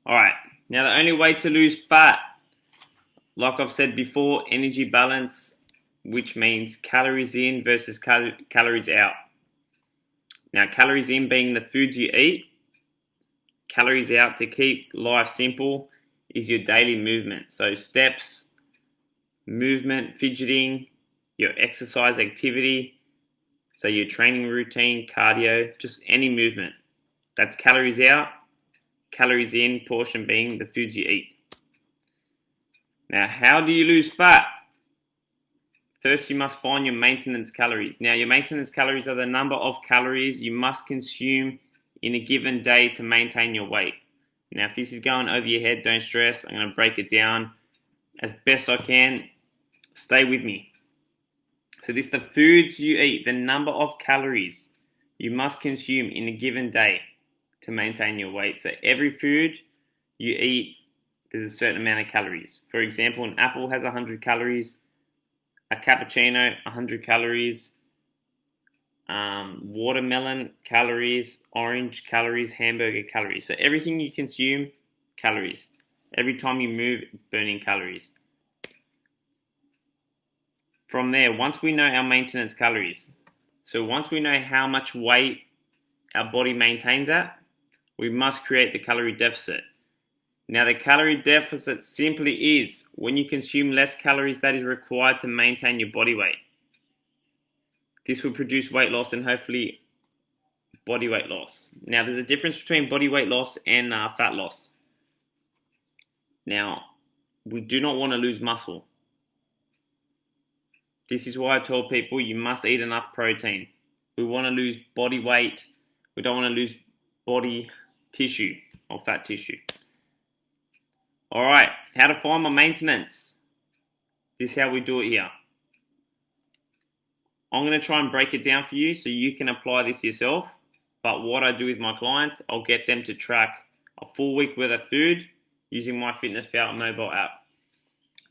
Alright, now the only way to lose fat, like I've said before, energy balance, which means calories in versus calories out. Now, calories in being the foods you eat, calories out to keep life simple is your daily movement. So, steps, movement, fidgeting, your exercise activity, so your training routine, cardio, just any movement. That's calories out, calories in portion being the foods you eat. Now, how do you lose fat? First, you must find your maintenance calories. Now, your maintenance calories are the number of calories you must consume in a given day to maintain your weight. Now, if this is going over your head, don't stress. I'm going to break it down as best I can. Stay with me. So, this is the foods you eat, the number of calories you must consume in a given day to maintain your weight. So, every food you eat, there's a certain amount of calories. For example, an apple has 100 calories. A cappuccino, 100 calories, watermelon calories, orange calories, hamburger calories. So everything you consume, calories. Every time you move, it's burning calories. From there, once we know our maintenance calories, so once we know how much weight our body maintains at, we must create the calorie deficit. Now, the calorie deficit simply is when you consume less calories that is required to maintain your body weight. This will produce weight loss and hopefully body weight loss. Now, there's a difference between body weight loss and fat loss. Now, we do not want to lose muscle. This is why I tell people you must eat enough protein. We want to lose body weight. We don't want to lose body tissue or fat tissue. Alright, how to find my maintenance. This is how we do it here. I'm going to try and break it down for you so you can apply this yourself. But what I do with my clients, I'll get them to track a full week worth of food using my MyFitnessPal mobile app.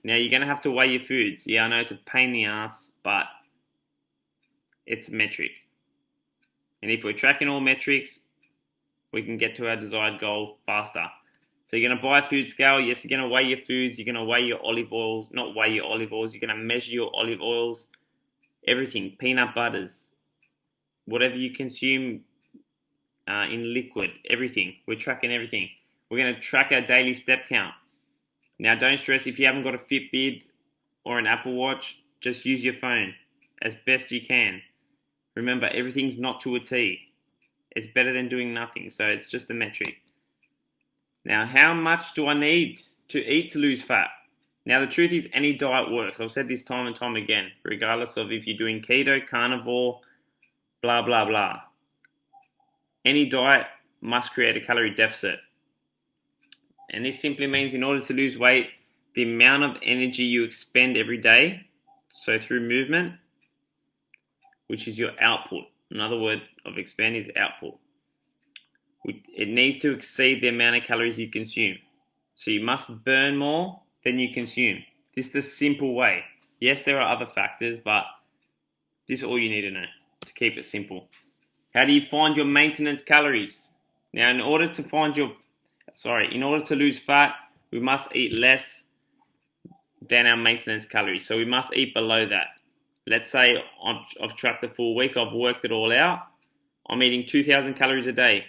Now, you're going to have to weigh your foods. Yeah, I know it's a pain in the ass, but it's a metric. And if we're tracking all metrics, we can get to our desired goal faster. So you're going to buy a food scale. Yes, you're going to weigh your foods. You're going to weigh your olive oils. Not weigh your olive oils. You're going to measure your olive oils. Everything. Peanut butters. Whatever you consume in liquid. Everything. We're tracking everything. We're going to track our daily step count. Now, don't stress if you haven't got a Fitbit or an Apple Watch. Just use your phone as best you can. Remember, everything's not to a T. It's better than doing nothing. So it's just a metric. Now, how much do I need to eat to lose fat? Now, the truth is any diet works. I've said this time and time again, regardless of if you're doing keto, carnivore, blah, blah, blah. Any diet must create a calorie deficit. And this simply means in order to lose weight, the amount of energy you expend every day, so through movement, which is your output. Another word of expend is output. It needs to exceed the amount of calories you consume. So you must burn more than you consume. This is the simple way. Yes, there are other factors, but this is all you need to know to keep it simple. How do you find your maintenance calories? Now, in order to lose fat, we must eat less than our maintenance calories. So we must eat below that. Let's say I've tracked the full week, I've worked it all out. I'm eating 2,000 calories a day.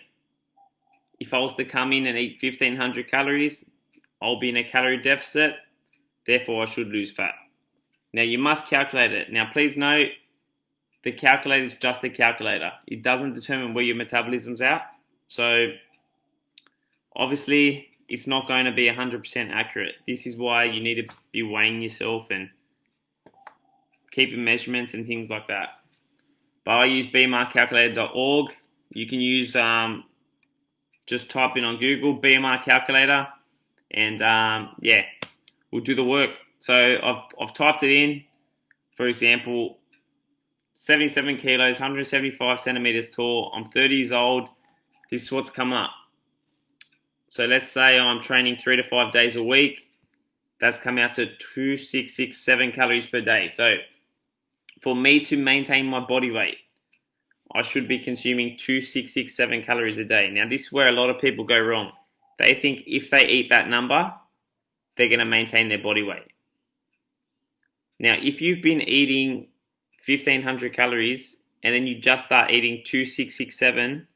If I was to come in and eat 1,500 calories, I'll be in a calorie deficit, therefore I should lose fat. Now you must calculate it. Now please note, the calculator is just a calculator. It doesn't determine where your metabolism's at. So obviously it's not going to be 100% accurate. This is why you need to be weighing yourself and keeping measurements and things like that. But I use bmicalculator.org. You can use just type in on Google BMI Calculator, and yeah, we'll do the work. So I've typed it in. For example, 77 kilos, 175 centimeters tall. I'm 30 years old. This is what's come up. So let's say I'm training 3 to 5 days a week. That's come out to 2,667 calories per day. So for me to maintain my body weight, I should be consuming 2,667 calories a day. Now, this is where a lot of people go wrong. they think if they eat that number, they're going to maintain their body weight. Now, if you've been eating 1500 calories and then you just start eating 2667,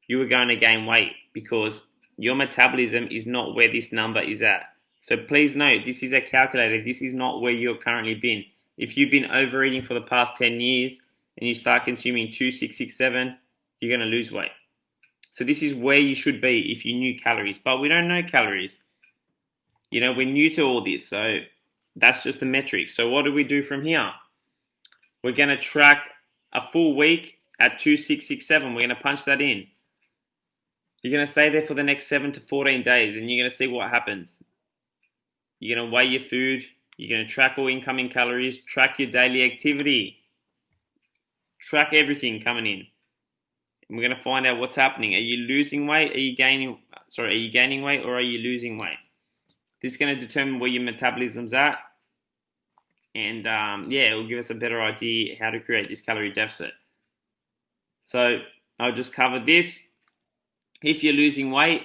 you are going to gain weight because your metabolism is not where this number is at. So please note, this is a calculator. This is not where you're currently been. If you've been overeating for the past 10 years and you start consuming 2667, you're going to lose weight. So this is where you should be if you knew calories. But we don't know calories. You know, we're new to all this. So that's just the metrics. So what do we do from here? We're going to track a full week at 2667. We're going to punch that in. You're going to stay there for the next 7 to 14 days and you're going to see what happens. You're going to weigh your food. You're going to track all incoming calories. Track your daily activity. Track everything coming in. And we're going to find out what's happening. Are you losing weight? Are you gaining weight or are you losing weight? This is going to determine where your metabolism's at. And yeah, it will give us a better idea how to create this calorie deficit. So I'll just cover this. If you're losing weight,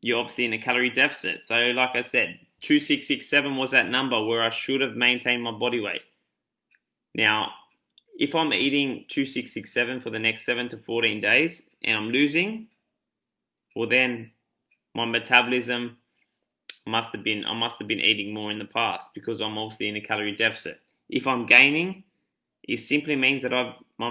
you're obviously in a calorie deficit. So like I said, 2667 was that number where I should have maintained my body weight. Now, if I'm eating 2667 for the next 7 to 14 days and I'm losing, well then my metabolism I must have been eating more in the past because I'm obviously in a calorie deficit. If I'm gaining, it simply means that my